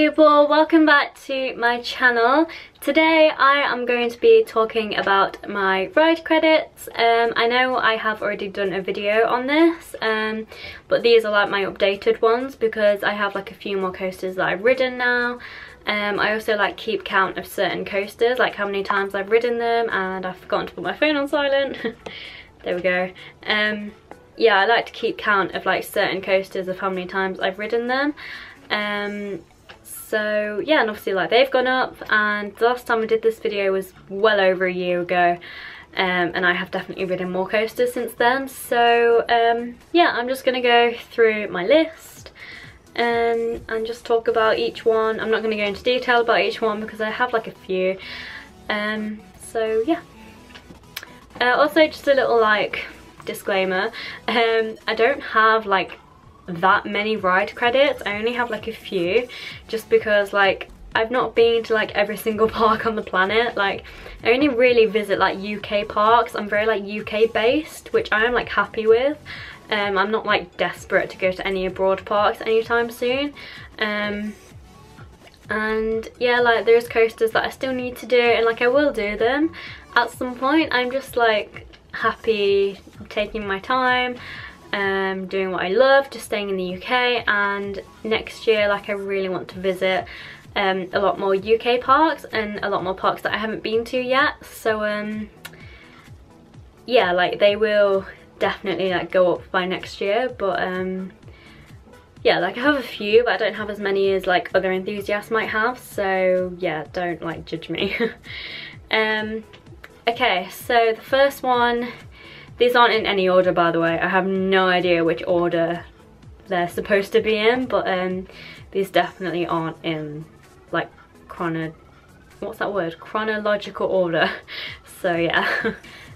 people, welcome back to my channel. Today I am going to be talking about my ride credits. I know I have already done a video on this, but these are like my updated ones because I have like a few more coasters that I've ridden now. I also like keep count of certain coasters, like how many times I've ridden them, and I've forgotten to put my phone on silent. There we go. Yeah, I like to keep count of like certain coasters of how many times I've ridden them. So yeah, and obviously like they've gone up, and the last time I did this video was well over a year ago, and I have definitely ridden more coasters since then. So yeah, I'm just gonna go through my list and just talk about each one. I'm not going to go into detail about each one because I have like a few. So yeah. Also just a little like disclaimer, I don't have like that many ride credits. I only have like a few, just because like I've not been to like every single park on the planet. Like I only really visit like UK parks. I'm very like UK based, which I am like happy with. I'm not like desperate to go to any abroad parks anytime soon. And yeah, like there's coasters that I still need to do, and like I will do them at some point. I'm just like happy taking my time, doing what I love, just staying in the UK. And next year like I really want to visit a lot more UK parks and a lot more parks that I haven't been to yet. So yeah, like they will definitely like go up by next year. But yeah, like I have a few, but I don't have as many as like other enthusiasts might have, so yeah, don't like judge me. Okay, so the first one, these aren't in any order by the way. I have no idea which order they're supposed to be in, but these definitely aren't in like chronological order. So yeah.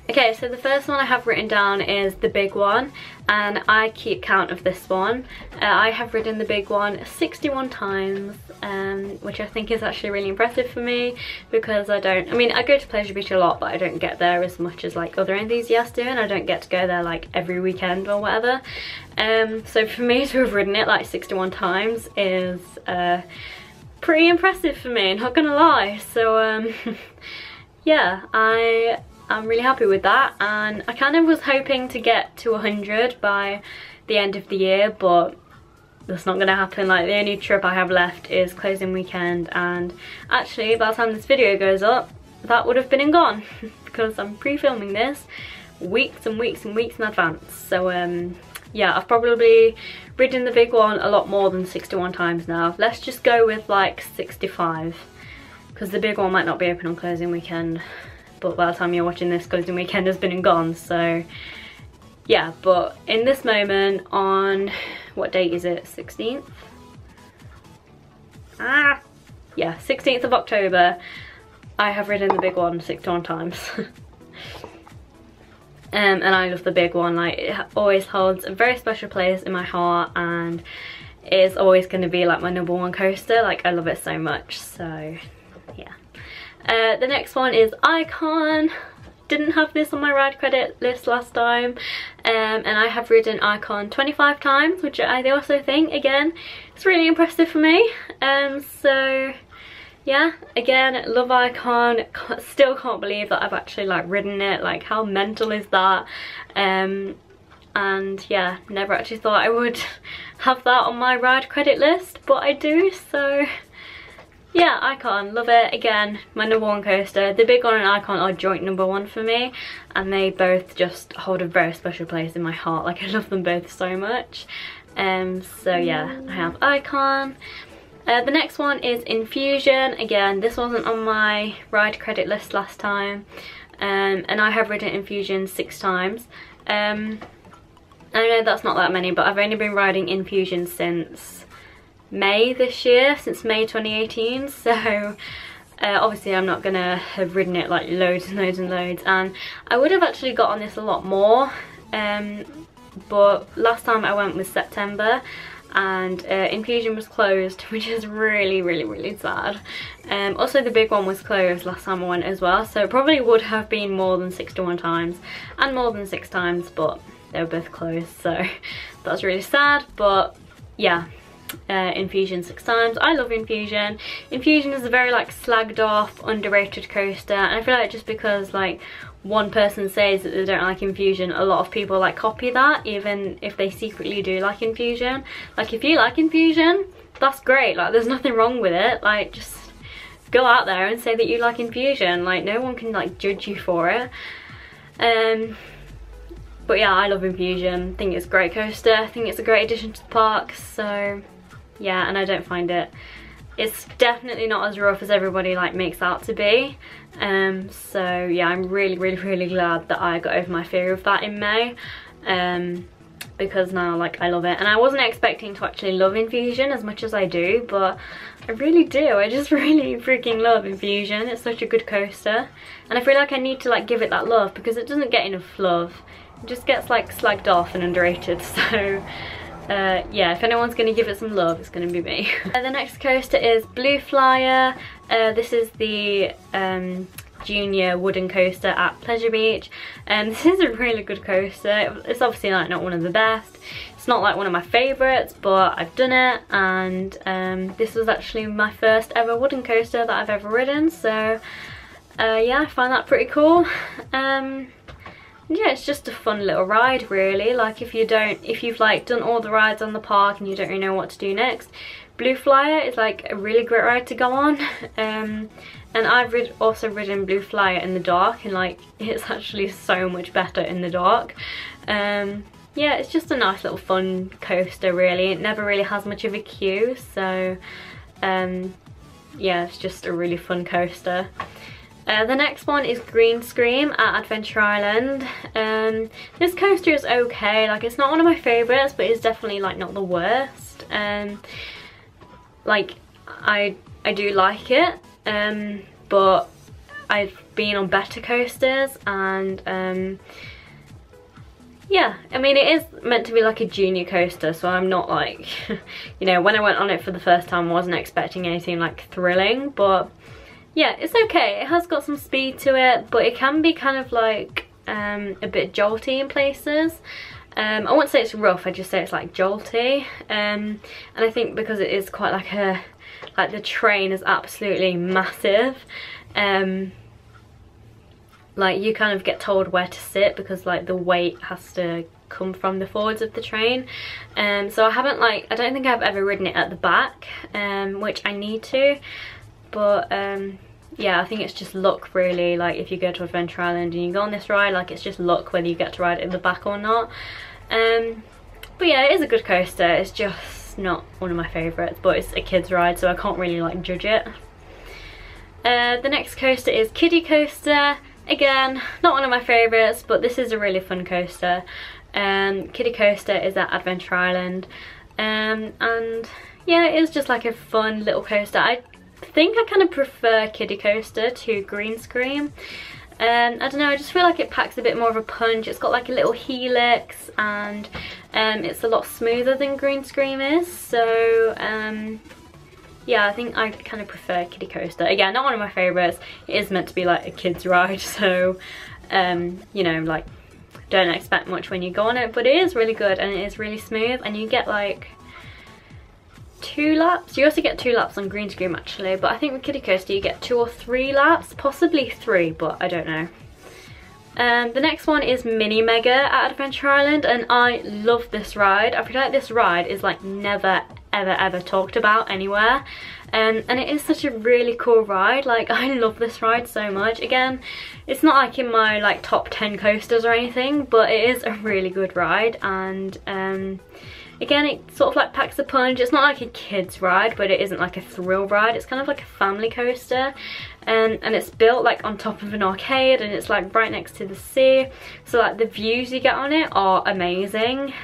Okay, so the first one I have written down is the big one, and I keep count of this one. I have ridden the big one 61 times, which I think is actually really impressive for me, because I mean I go to Pleasure Beach a lot, but I don't get there as much as like other enthusiasts do, and I don't get to go there like every weekend or whatever. So for me to have ridden it like 61 times is pretty impressive for me, not gonna lie. So yeah, I'm really happy with that, and I kind of was hoping to get to 100 by the end of the year, but that's not going to happen. Like the only trip I have left is closing weekend, and actually by the time this video goes up that would have been and gone because I'm pre-filming this weeks and weeks and weeks in advance. So yeah, I've probably ridden the big one a lot more than 61 times now. Let's just go with like 65, because the big one might not be open on closing weekend, but by the time you're watching this, closing weekend has been and gone. So yeah, but in this moment, on what date is it, 16th? Yeah, 16th of October, I have ridden the big one 61 times. And I love the big one. Like it always holds a very special place in my heart, and it is always going to be like my #1 coaster. Like I love it so much. So yeah. The next one is Icon. Didn't have this on my ride credit list last time, and I have ridden Icon 25 times, which I also think, again, it's really impressive for me. So yeah, again, love Icon. Still can't believe that I've actually like ridden it. Like how mental is that? And yeah, never actually thought I would have that on my ride credit list, but I do. So yeah, Icon, love it. Again, my #1 coaster. The big one and Icon are joint #1 for me, and they both just hold a very special place in my heart. Like I love them both so much. So yeah, I have Icon. The next one is Infusion. Again, this wasn't on my ride credit list last time, and I have ridden Infusion 6 times. I know that's not that many, but I've only been riding Infusion since May this year, since May 2018. So obviously I'm not gonna have ridden it like loads and loads and loads, and I would have actually got on this a lot more, but last time I went was September, and Infusion was closed, which is really really sad. Also the big one was closed last time I went as well, so it probably would have been more than 61 times and more than 6 times, but they were both closed, so that's really sad. But yeah, Infusion 6 times. I love Infusion. Infusion is a very like slagged off, underrated coaster, and I feel like just because like one person says that they don't like Infusion, a lot of people like copy that, even if they secretly do like Infusion. Like if you like Infusion, that's great, like there's nothing wrong with it, like just go out there and say that you like Infusion, like no one can like judge you for it. But yeah, I love Infusion. I think it's a great coaster. I think it's a great addition to the park. So yeah, and I don't find it's definitely not as rough as everybody like makes out to be. So yeah, I'm really glad that I got over my fear of that in May. Because now like I love it, and I wasn't expecting to actually love Infusion as much as I do, but I really do. I just really freaking love Infusion. It's such a good coaster, and I feel like I need to like give it that love because it doesn't get enough love. It just gets like slagged off and underrated. So yeah, if anyone's going to give it some love, it's going to be me. The next coaster is Blue Flyer. This is the junior wooden coaster at Pleasure Beach, and this is a really good coaster. It's obviously like not one of the best, it's not like one of my favourites, but I've done it, and this was actually my first ever wooden coaster that I've ever ridden, so yeah, I find that pretty cool. Yeah, it's just a fun little ride really. Like if you've like done all the rides on the park and you don't really know what to do next, Blue Flyer is like a really great ride to go on. And I've also ridden Blue Flyer in the dark, and like it's actually so much better in the dark. Yeah, it's just a nice little fun coaster really. It never really has much of a queue, so yeah, it's just a really fun coaster. The next one is Green Scream at Adventure Island. This coaster is okay, like it's not one of my favourites, but it's definitely like not the worst. Like I do like it, but I've been on better coasters, and yeah, I mean it is meant to be like a junior coaster, so I'm not like you know, when I went on it for the first time I wasn't expecting anything like thrilling, but yeah, it's okay. It has got some speed to it, but it can be kind of like a bit jolty in places. I wouldn't say it's rough, I'd just say it's like jolty. And I think because it is quite like the train is absolutely massive. Like you kind of get told where to sit because like the weight has to come from the forwards of the train. So I don't think I've ever ridden it at the back, which I need to. But yeah, I think it's just luck really. Like if you go to Adventure Island and you go on this ride, like it's just luck whether you get to ride it in the back or not. But yeah, it is a good coaster. It's just not one of my favourites, but it's a kids ride, so I can't really like judge it. The next coaster is Kiddie Coaster. Again, not one of my favourites, but this is a really fun coaster. Kiddie Coaster is at Adventure Island, and yeah, it is just like a fun little coaster. I think I kind of prefer Kiddie Coaster to Green Scream. I don't know, I just feel like it packs a bit more of a punch. It's got like a little helix, and it's a lot smoother than Green Scream is, so yeah, I think I kind of prefer Kiddie Coaster. Again, not one of my favourites. It is meant to be like a kids ride, so you know, like don't expect much when you go on it, but it is really good and it is really smooth, and you get like 2 laps. You also get 2 laps on Green Scream actually, but I think with Kiddie Coaster you get 2 or 3 laps, possibly 3, but I don't know. The next one is Mini Mega at Adventure Island, and I love this ride. I feel like this ride is like never ever talked about anywhere, and it is such a really cool ride. Like I love this ride so much. Again, it's not like in my like top 10 coasters or anything, but it is a really good ride, and again, it sort of like packs a punch. It's not like a kid's ride, but it isn't like a thrill ride. It's kind of like a family coaster, and it's built like on top of an arcade, and it's like right next to the sea, so like the views you get on it are amazing.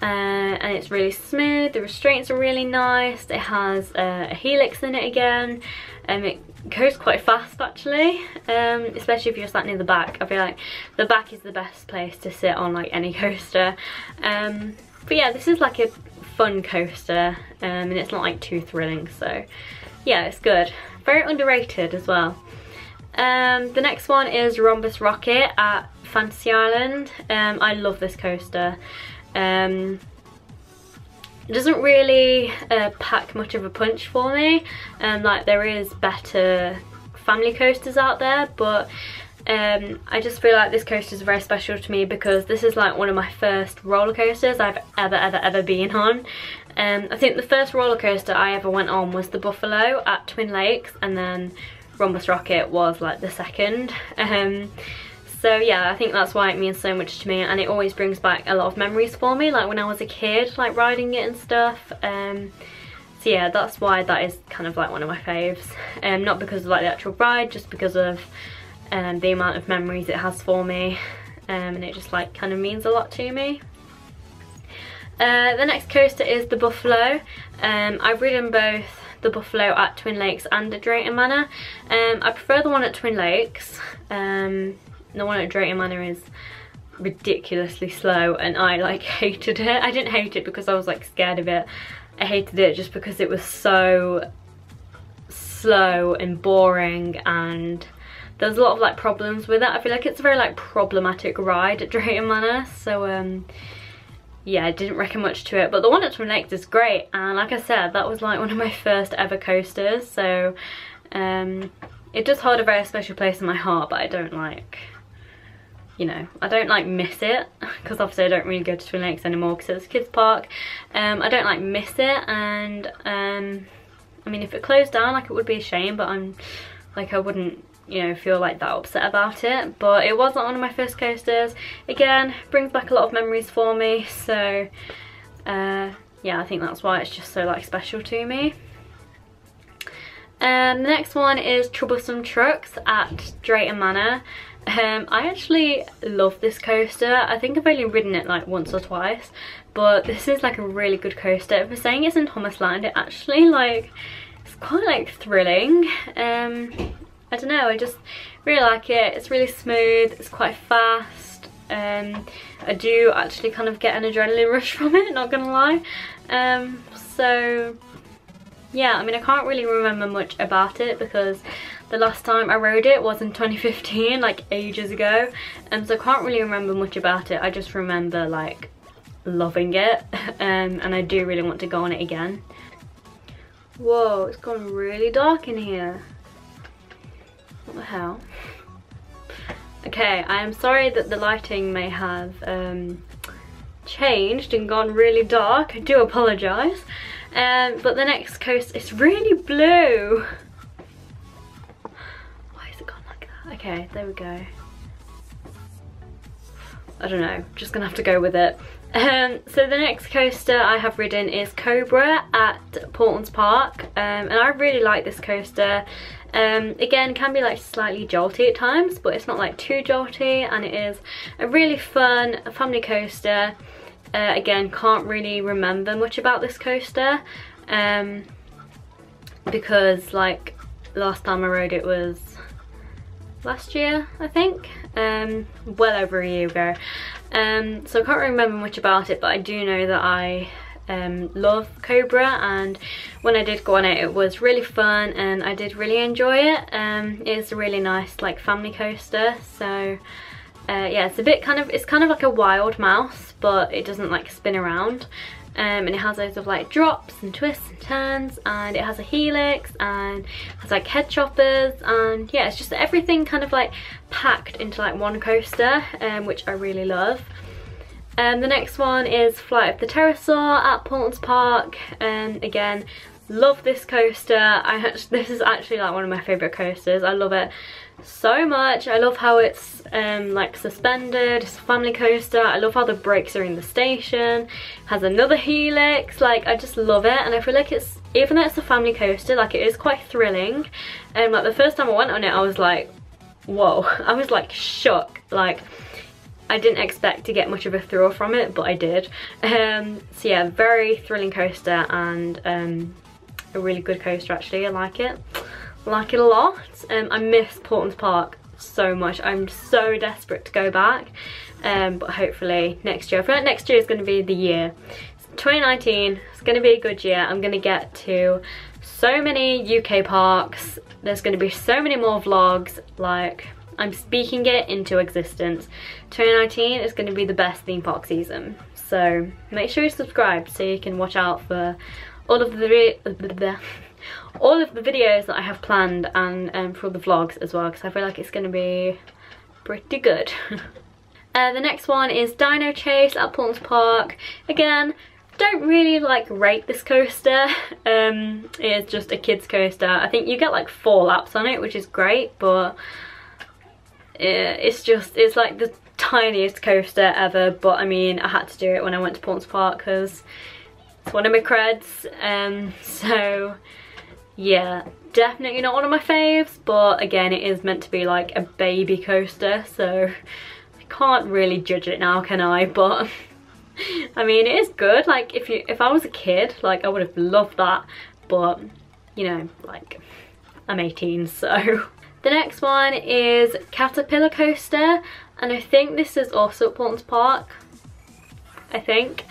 And it's really smooth. The restraints are really nice. It has a helix in it again, and it goes quite fast actually, especially if you're sat near the back. I feel like the back is the best place to sit on like any coaster. But yeah, this is like a fun coaster, and it's not like too thrilling, so yeah, it's good. Very underrated as well. The next one is Rhombus Rocket at Fantasy Island. I love this coaster. it doesn't really pack much of a punch for me. Like there is better family coasters out there, but I just feel like this coaster is very special to me because this is like one of my first roller coasters I've ever been on. I think the first roller coaster I ever went on was the Buffalo at Twin Lakes, and then Rhombus Rocket was like the second. So yeah, I think that's why it means so much to me, and it always brings back a lot of memories for me, like when I was a kid, like riding it and stuff. So yeah, that's why that is kind of like one of my faves. Not because of like the actual ride, just because of the amount of memories it has for me, and it just like kind of means a lot to me. The next coaster is the Buffalo. I've ridden both the Buffalo at Twin Lakes and at Drayton Manor. I prefer the one at Twin Lakes. The one at Drayton Manor is ridiculously slow, and I like hated it. I didn't hate it because I was like scared of it. I hated it just because it was so slow and boring, and there's a lot of like problems with it. I feel like it's a very like problematic ride at Drayton Manor, so yeah, I didn't reckon much to it. But the one at Twin Lakes is great, and like I said, that was like one of my first ever coasters, so it does hold a very special place in my heart, but I don't like, you know, I don't like miss it, because obviously I don't really go to Twin Lakes anymore because it's a kids park. I don't like miss it, and I mean, if it closed down, like, it would be a shame, but I'm like, I wouldn't, you know, feel like that upset about it. But it wasn't one of my first coasters. Again, brings back a lot of memories for me, so yeah, I think that's why it's just so like special to me. The next one is Troublesome Trucks at Drayton Manor. I actually love this coaster. I think I've only ridden it like once or twice, but this is like a really good coaster. For saying it's in Thomasland, it actually like, it's quite like thrilling. I don't know, I just really like it. It's really smooth, it's quite fast. I do actually kind of get an adrenaline rush from it, not gonna lie. So yeah, I mean, I can't really remember much about it because the last time I rode it was in 2015, like ages ago, so I can't really remember much about it. I just remember like loving it, and I do really want to go on it again. Whoa, it's gone really dark in here. What the hell? Okay, I am sorry that the lighting may have changed and gone really dark. I do apologise. But the next coaster is really blue. Why has it gone like that? Okay, there we go. I don't know, just gonna have to go with it. So the next coaster I have ridden is Cobra at Portland's Park, and I really like this coaster. Again, can be like slightly jolty at times, but it's not like too jolty, and it is a really fun family coaster. Again, can't really remember much about this coaster, because like last time I rode it was last year, I think, well over a year ago. So I can't remember much about it, but I do know that I love Cobra, and when I did go on it, it was really fun and I did really enjoy it. It's a really nice like family coaster, so yeah, it's a bit kind of, it's kind of like a Wild Mouse, but it doesn't like spin around. And it has loads of like drops and twists and turns, and it has a helix and has like head choppers, and yeah, it's just everything kind of like packed into like one coaster, which I really love. The next one is Flight of the Pterosaur at Portland's Park. Again, love this coaster. This is actually like one of my favourite coasters. I love it so much. I love how it's like suspended. It's a family coaster. I love how the brakes are in the station. It has another helix. Like, I just love it, and I feel like it's, even though it's a family coaster, like, it is quite thrilling. And like the first time I went on it, I was like, whoa. I was like shook. Like, I didn't expect to get much of a thrill from it, but I did. So yeah, very thrilling coaster, and a really good coaster actually. I like it. I like it a lot. I miss Portland's Park so much. I'm so desperate to go back, but hopefully next year. I feel like next year is going to be the year. 2019 is going to be a good year. I'm going to get to so many UK parks. There's going to be so many more vlogs. Like, I'm speaking it into existence. 2019 is going to be the best theme park season. so make sure you subscribe so you can watch out for all of the all of the videos that I have planned, and for the vlogs as well, because I feel like it's going to be pretty good. The next one is Dino Chase at Paultons Park. Again, don't really like rate this coaster. It's just a kids coaster. I think you get like 4 laps on it, which is great, but it's like the tiniest coaster ever. But I mean, I had to do it when I went to Paultons Park because it's one of my creds. So yeah, definitely not one of my faves, but again, it is meant to be like a baby coaster, so I can't really judge it now, can I? But I mean, it is good. Like if I was a kid, like I would have loved that, but you know, like I'm 18, so. The next one is Caterpillar Coaster, and I think this is also at Paultons Park. I think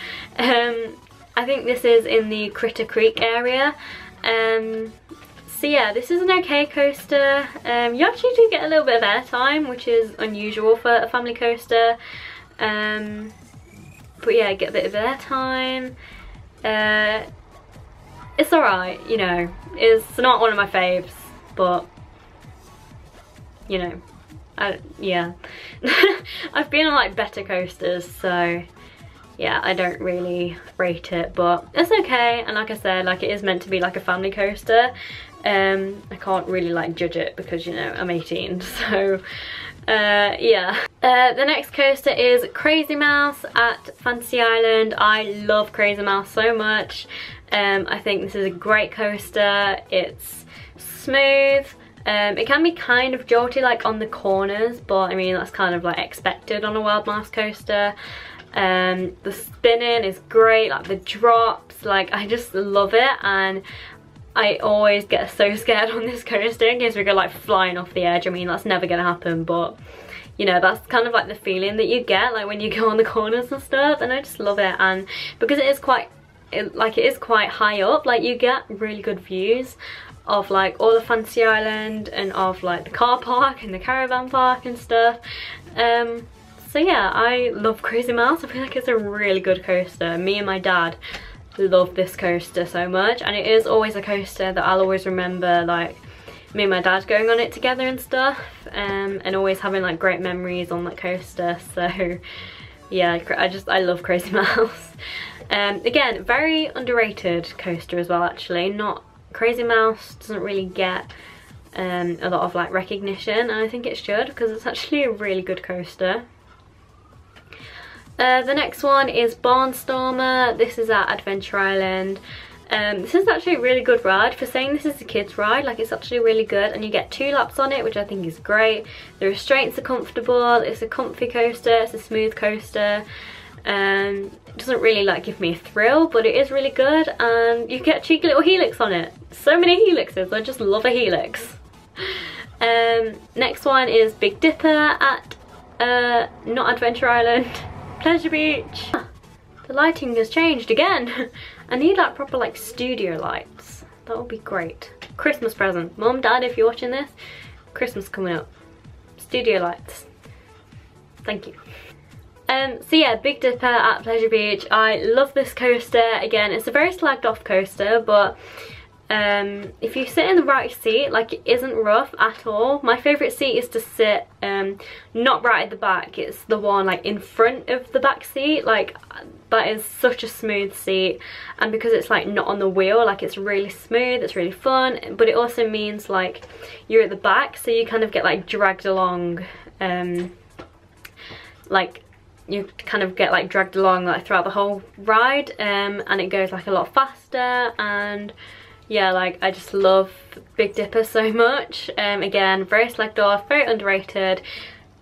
this is in the Critter Creek area. So yeah, this is an okay coaster. You actually do get a little bit of airtime, which is unusual for a family coaster. But yeah, get a bit of airtime. It's alright, you know. It's not one of my faves, but you know, yeah. I've been on like better coasters, so yeah, I don't really rate it, but it's okay. And like I said, like it is meant to be like a family coaster. I can't really like judge it because, you know, I'm 18, so yeah. The next coaster is Crazy Mouse at Fantasy Island. I love Crazy Mouse so much. I think this is a great coaster. It's smooth. It can be kind of jolty like on the corners, but I mean that's kind of like expected on a Wild Mouse coaster. The spinning is great, like the drops, like I just love it, and I always get so scared on this coaster in case we go like flying off the edge. I mean, that's never gonna happen, but you know, that's kind of like the feeling that you get like when you go on the corners and stuff, and I just love it. And because it is quite high up, like you get really good views of like all of Fantasy Island and of like the car park and the caravan park and stuff. So yeah, I love Crazy Mouse. I feel like it's a really good coaster. Me and my dad love this coaster so much, and it is always a coaster that I'll always remember, like me and my dad going on it together and stuff, and always having like great memories on that coaster. So yeah, I love Crazy Mouse. Again, very underrated coaster as well, actually. Crazy Mouse doesn't really get a lot of like recognition, and I think it should, because it's actually a really good coaster. The next one is Barnstormer. This is at Adventure Island. This is actually a really good ride. For saying this is a kids ride, like it's actually really good, and you get 2 laps on it, which I think is great. The restraints are comfortable, it's a comfy coaster, it's a smooth coaster. It doesn't really like give me a thrill, but it is really good, and you get a cheeky little helix on it. So many helixes, I just love a helix. Next one is Big Dipper at not Adventure Island, Pleasure Beach. The lighting has changed again. I need like proper like studio lights. That would be great. Christmas present. Mum, Dad, if you're watching this, Christmas coming up. Studio lights. Thank you. So yeah, Big Dipper at Pleasure Beach. I love this coaster. Again, it's a very slagged off coaster, but if you sit in the right seat, like it isn't rough at all. My favourite seat is to sit not right at the back, it's the one like in front of the back seat. Like that is such a smooth seat, and because it's like not on the wheel, like it's really smooth, it's really fun, but it also means like you're at the back, so you kind of get like dragged along, like you kind of get like dragged along like throughout the whole ride, and it goes like a lot faster. And yeah, like I just love Big Dipper so much. Again, very slagged off, very underrated,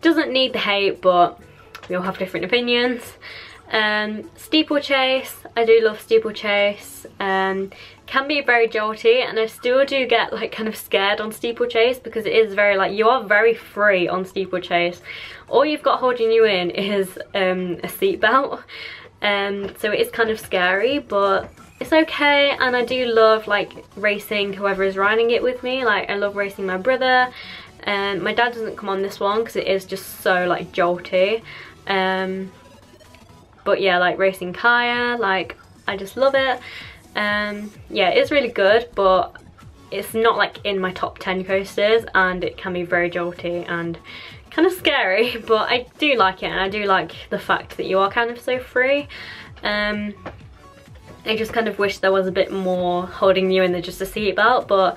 doesn't need the hate, but we all have different opinions. Steeplechase, I do love Steeplechase. Can be very jolty, and I still do get like kind of scared on Steeplechase because it is very like, you are very free on Steeplechase. All you've got holding you in is a seatbelt, so it is kind of scary, but it's okay. And I do love like racing whoever is riding it with me. Like I love racing my brother, and my dad doesn't come on this one because it is just so like jolty. But yeah, like Racing Kaya, like I just love it. Yeah, it's really good, but it's not like in my top 10 coasters, and it can be very jolty and kind of scary, but I do like it, and I do like the fact that you are kind of so free. I just kind of wish there was a bit more holding you in than just a seatbelt, but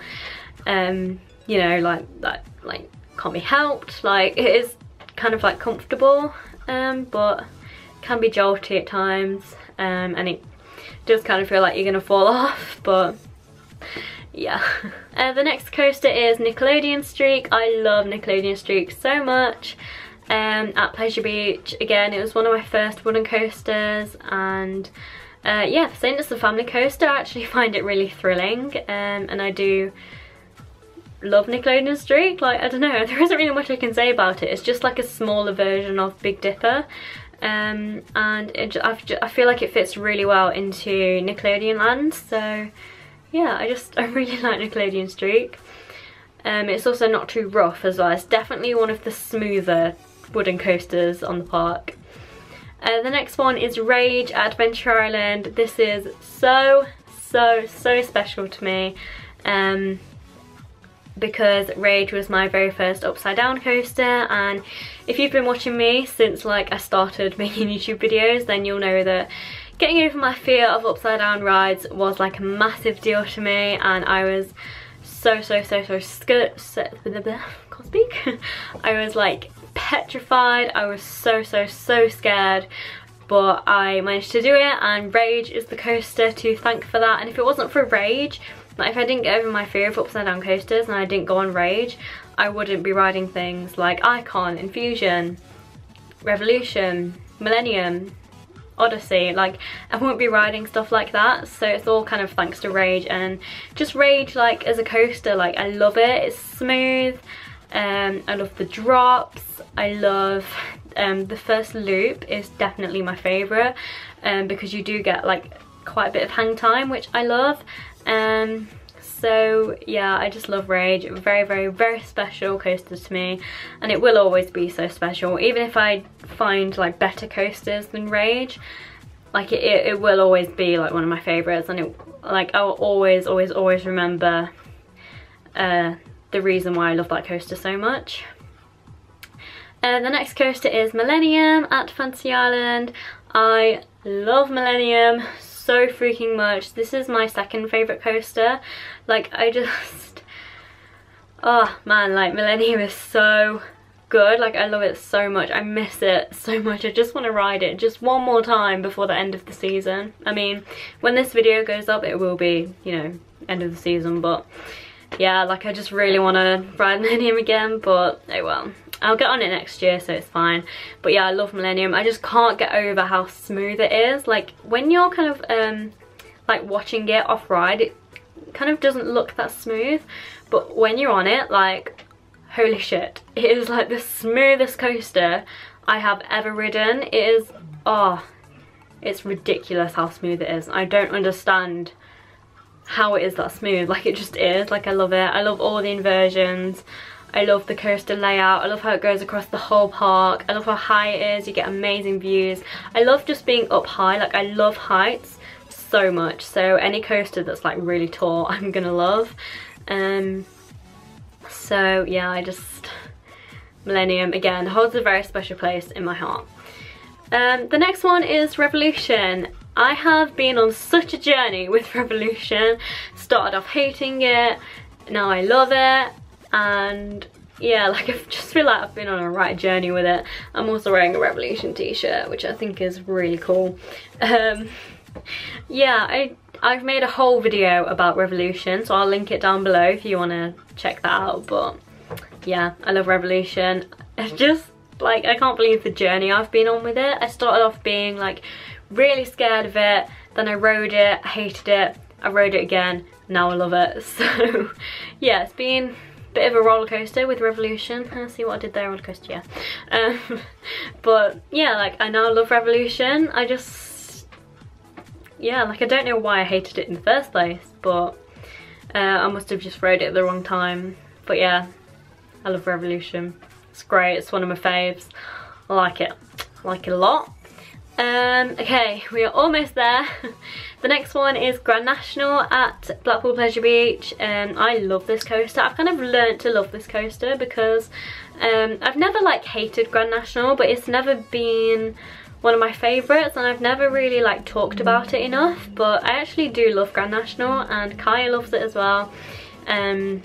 you know, like that like can't be helped. Like it is kind of like comfortable, but can be jolty at times, and it does kind of feel like you're gonna fall off, but yeah. The next coaster is Nickelodeon Streak. I love Nickelodeon Streak so much. At Pleasure Beach, again, it was one of my first wooden coasters, and yeah, saying it's a family coaster, I actually find it really thrilling, and I do love Nickelodeon Streak. Like, I don't know, there isn't really much I can say about it. It's just like a smaller version of Big Dipper, and I feel like it fits really well into Nickelodeon Land, so yeah, I really like Nickelodeon Streak. It's also not too rough as well. It's definitely one of the smoother wooden coasters on the park. The next one is Rage at Adventure Island. This is so special to me, because Rage was my very first upside down coaster, and if you've been watching me since like I started making YouTube videos, then you'll know that getting over my fear of upside down rides was like a massive deal to me, and I was so scared. Can't speak. I was like petrified. I was so scared, but I managed to do it, and Rage is the coaster to thank for that. And if it wasn't for Rage, like if I didn't get over my fear of upside down coasters and I didn't go on Rage, I wouldn't be riding things like Icon, Infusion, Revolution, Millennium, Odyssey. Like I won't be riding stuff like that, so it's all kind of thanks to Rage. And just Rage, like as a coaster, like I love it. It's smooth. I love the drops. I love the first loop is definitely my favourite, because you do get like quite a bit of hang time, which I love. So yeah, I just love Rage. Very special coaster to me, and it will always be so special. Even if I find like better coasters than Rage, like it will always be like one of my favourites, and it like I'll always remember the reason why I love that coaster so much. The next coaster is Millennium at Fantasy Island. I love Millennium so freaking much. This is my second favourite coaster. Like I just, oh man, like Millennium is so good. Like I love it so much. I miss it so much. I just want to ride it just one more time before the end of the season. I mean, when this video goes up, it will be, you know, end of the season, but yeah, like I just really want to ride Millennium again, but oh well. I'll get on it next year, so it's fine. But yeah, I love Millennium. I just can't get over how smooth it is. Like when you're kind of like watching it off ride, it kind of doesn't look that smooth, but when you're on it, like holy shit, it is like the smoothest coaster I have ever ridden. It is, oh, it's ridiculous how smooth it is. I don't understand how it is that smooth. Like it just is. Like I love it. I love all the inversions. I love the coaster layout. I love how it goes across the whole park. I love how high it is. You get amazing views. I love just being up high. Like I love heights so much. So any coaster that's like really tall, I'm gonna love. So yeah, Millennium again holds a very special place in my heart. The next one is Revolution. I have been on such a journey with Revolution. Started off hating it, now I love it, and yeah, like I just feel like I've been on a right journey with it. I'm also wearing a Revolution t-shirt, which I think is really cool. Yeah, I've made a whole video about Revolution, so I'll link it down below if you want to check that out. But yeah, I love Revolution. It's just like, I can't believe the journey I've been on with it. I started off being like really scared of it, then I rode it, I hated it, I rode it again, now I love it. So yeah, it's been a bit of a roller coaster with Revolution. See what I did there, roller coaster, yeah. But yeah, like I now love Revolution. I just, yeah, like I don't know why I hated it in the first place, but I must have just rode it at the wrong time. But yeah, I love Revolution. It's great, it's one of my faves. I like it a lot. Okay, we are almost there. The next one is Grand National at Blackpool Pleasure Beach. I love this coaster. I've kind of learnt to love this coaster because I've never like hated Grand National, but it's never been one of my favourites, and I've never really like talked about it enough. But I actually do love Grand National, and Kaya loves it as well. So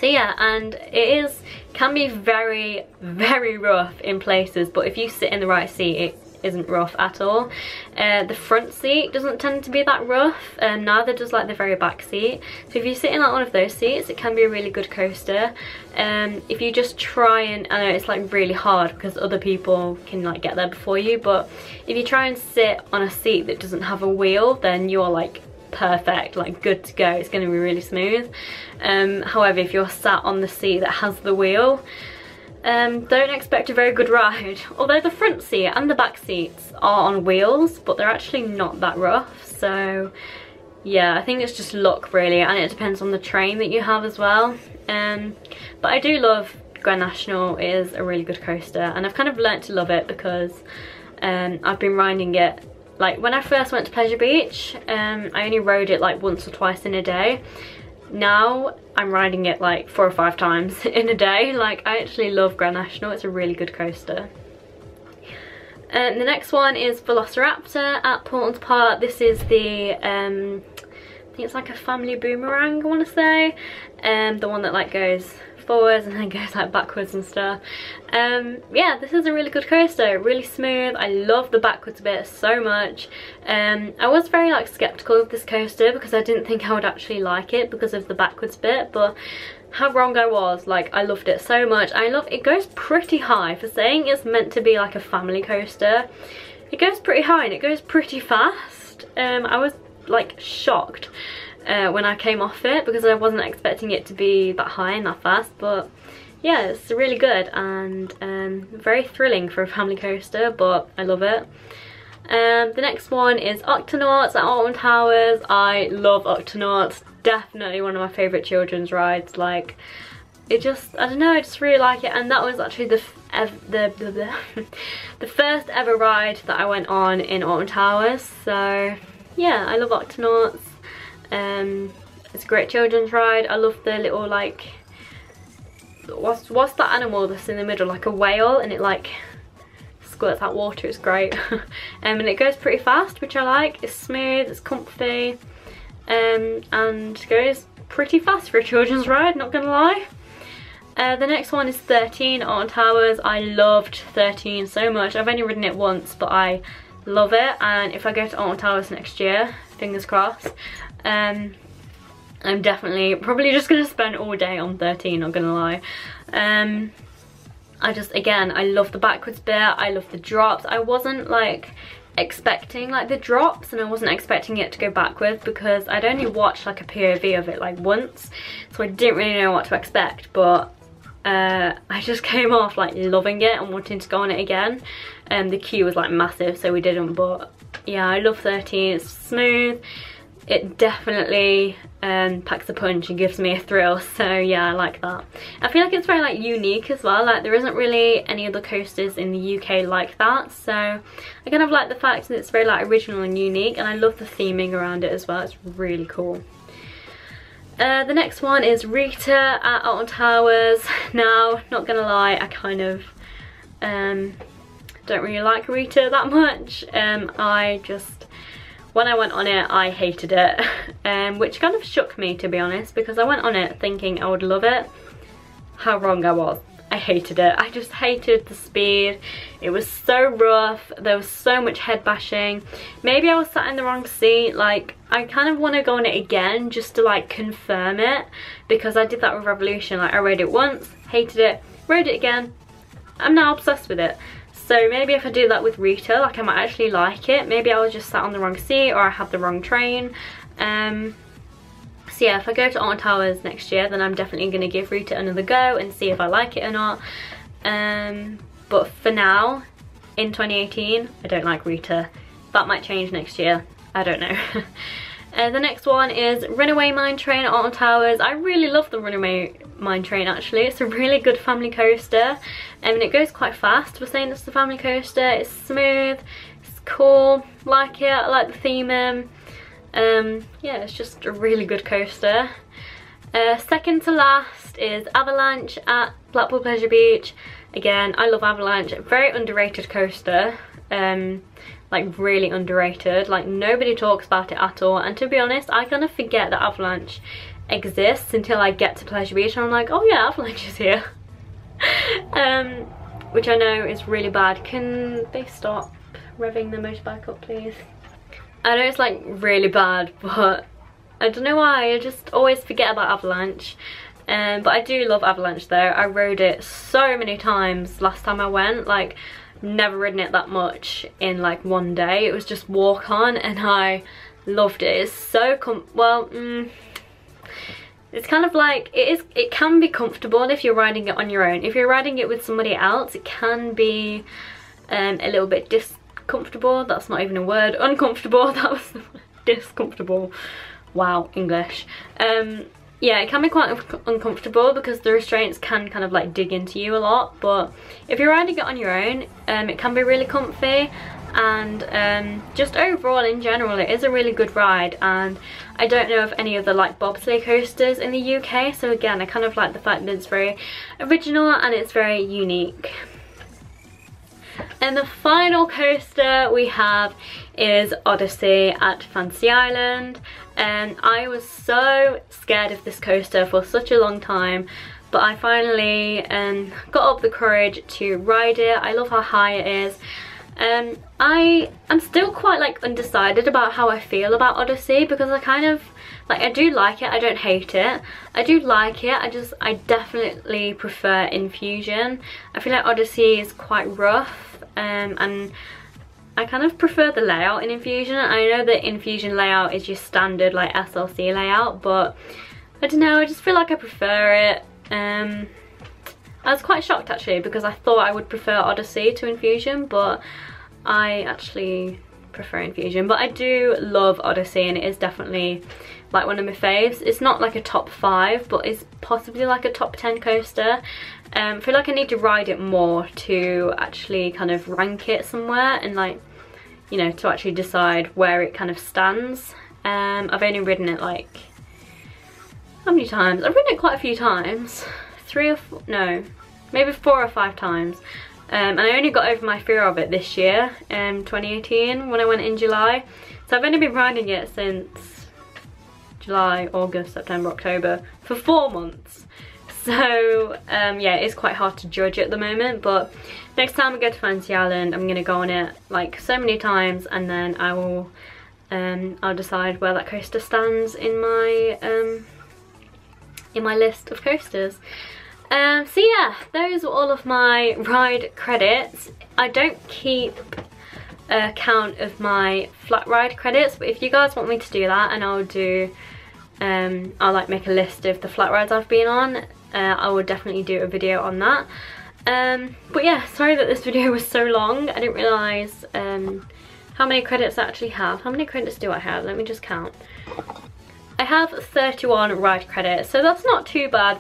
yeah, and it can be very, very rough in places, but if you sit in the right seat, it isn't rough at all. The front seat doesn't tend to be that rough, neither does like the very back seat. So if you sit in like one of those seats, it can be a really good coaster. If you just try and, I know it's like really hard because other people can like get there before you, but if you try and sit on a seat that doesn't have a wheel, then you're like perfect, like good to go. It's going to be really smooth. However, if you're sat on the seat that has the wheel, don't expect a very good ride. Although the front seat and the back seats are on wheels, but they're actually not that rough. So yeah, I think it's just luck really, and it depends on the train that you have as well. But I do love Grand National. It is a really good coaster, and I've kind of learnt to love it because I've been riding it. Like when I first went to Pleasure Beach, I only rode it like once or twice in a day. Now I'm riding it like 4 or 5 times in a day. Like I actually love Grand National. It's a really good coaster. The next one is Velociraptor at Portland Park. This is the I think it's like a family boomerang, I want to say, the one that like goes forwards and then goes like backwards and stuff. Yeah, this is a really good coaster, really smooth. I love the backwards bit so much. I was very like skeptical of this coaster because I didn't think I would actually like it because of the backwards bit, but how wrong I was. Like I loved it so much. It goes pretty high for saying it's meant to be like a family coaster. It goes pretty high and it goes pretty fast. I was like shocked when I came off it because I wasn't expecting it to be that high and that fast. But yeah, it's really good and very thrilling for a family coaster, but I love it. The next one is Octonauts at Alton Towers. I love Octonauts. Definitely one of my favourite children's rides. Like it just, I don't know, I just really like it. And that was actually the first ever ride that I went on in Alton Towers. So yeah, I love Octonauts. It's a great children's ride. I love the little like, what's that animal that's in the middle, like a whale, and it like squirts out water. It's great. And it goes pretty fast, which I like. It's smooth, it's comfy, and goes pretty fast for a children's ride, not gonna lie. The next one is 13 Alton Towers. I loved 13 so much. I've only ridden it once, but I love it, and if I go to Alton Towers next year, fingers crossed, I'm definitely probably just gonna spend all day on 13, not gonna lie. Again, I love the backwards bit, I love the drops. I wasn't like expecting like the drops, and I wasn't expecting it to go backwards because I'd only watched like a POV of it like once, so I didn't really know what to expect. But I just came off like loving it and wanting to go on it again. The queue was like massive, so we didn't. But yeah, I love 13. It's smooth. It definitely packs a punch and gives me a thrill. So yeah, I like that. I feel like it's very like unique as well. Like there isn't really any other coasters in the UK like that. So I kind of like the fact that it's very like original and unique, and I love the theming around it as well. It's really cool. The next one is Rita at Alton Towers. Now, not gonna lie, I kind of don't really like Rita that much. When I went on it, I hated it, which kind of shook me, to be honest, because I went on it thinking I would love it. How wrong I was. I hated it. I just hated the speed. It was so rough. There was so much head bashing. Maybe I was sat in the wrong seat. Like, I kind of want to go on it again just to like confirm it, because I did that with Revolution. Like, I rode it once, hated it, rode it again. I'm now obsessed with it. So maybe if I do that with Rita, like I might actually like it. Maybe I was just sat on the wrong seat, or I had the wrong train. So yeah, if I go to Alton Towers next year, then I'm definitely going to give Rita another go and see if I like it or not. But for now, in 2018, I don't like Rita. That might change next year. I don't know. The next one is Runaway Mine Train at Alton Towers. I really love the Mine Train actually. It's a really good family coaster, and it goes quite fast. We're saying it's the family coaster. It's smooth, it's cool, like it. I like the theming. Yeah, it's just a really good coaster. Second to last is Avalanche at Blackpool Pleasure Beach. Again, I love Avalanche. Very underrated coaster. Like really underrated. Like nobody talks about it at all, and to be honest, I kind of forget that Avalanche exists until I get to Pleasure Beach and I'm like, oh yeah, Avalanche is here. Which I know is really bad. Can they stop revving the motorbike up, please? I know it's like really bad, but I don't know why, I just always forget about Avalanche. But I do love Avalanche though. I rode it so many times last time I went. Like, never ridden it that much in like one day. It was just walk on and I loved it. It's so it's kind of like, it can be comfortable if you're riding it on your own. If you're riding it with somebody else, it can be a little bit discomfortable. That's not even a word. Uncomfortable. That was the word. Discomfortable. Wow, English. Yeah, it can be quite uncomfortable because the restraints can kind of like dig into you a lot, but if you're riding it on your own, it can be really comfy. And just overall in general, it is a really good ride. And I don't know of any other like bobsleigh coasters in the UK, so again, I kind of like the fact that it's very original and it's very unique. And the final coaster we have is Odyssey at Fantasy Island. And I was so scared of this coaster for such a long time, but I finally got up the courage to ride it. I love how high it is. I'm still quite like undecided about how I feel about Odyssey, because I kind of like, I do like it, I don't hate it. I do like it, I definitely prefer Infusion. I feel like Odyssey is quite rough, and I kind of prefer the layout in Infusion. I know that Infusion layout is your standard like SLC layout, but I don't know, I just feel like I prefer it. I was quite shocked actually, because I thought I would prefer Odyssey to Infusion, but I actually prefer Infusion. But I do love Odyssey, and it is definitely like one of my faves. It's not like a top 5, but it's possibly like a top 10 coaster. I feel like I need to ride it more to actually kind of rank it somewhere, and like, you know, to actually decide where it kind of stands. I've only ridden it like, how many times? I've ridden it quite a few times. 3 or 4, no, maybe 4 or 5 times. And I only got over my fear of it this year, 2018, when I went in July. So I've only been riding it since July, August, September, October, for 4 months. So yeah, it's quite hard to judge at the moment, but next time I go to Fantasy Island, I'm gonna go on it like so many times, and then I will I'll decide where that coaster stands in my list of coasters. So yeah, those are all of my ride credits. I don't keep a count of my flat ride credits, but if you guys want me to do that, and I'll like make a list of the flat rides I've been on, I will definitely do a video on that. But yeah, sorry that this video was so long. I didn't realise how many credits I actually have. How many credits do I have? Let me just count. I have 31 ride credits, so that's not too bad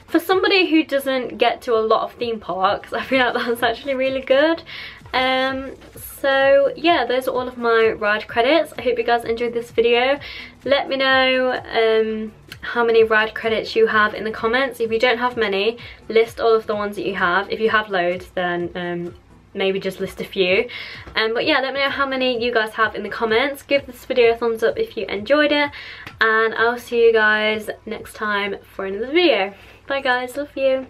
for somebody who doesn't get to a lot of theme parks. I feel like that's actually really good. So yeah, those are all of my ride credits. I hope you guys enjoyed this video. Let me know how many ride credits you have in the comments. If you don't have many, list all of the ones that you have. If you have loads, then maybe just list a few. But yeah, let me know how many you guys have in the comments. Give this video a thumbs up if you enjoyed it, and I'll see you guys next time for another video. Bye guys, love you.